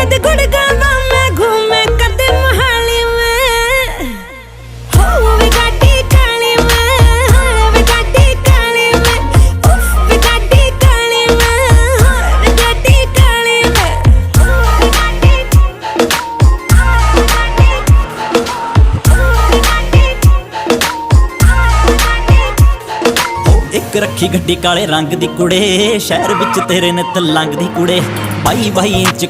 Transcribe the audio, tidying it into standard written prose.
कद गुड़गावा में घूमे कद मोहाली में हो वे गाड़ी काली में हो वे गाड़ी काली में उफ वे गाड़ी काली में हो वे गाड़ी काली में हो वे एक रखी गड्डी काले रंग दी कुड़े शहर विच तेरे नित लंघदी कुड़े 22 इंच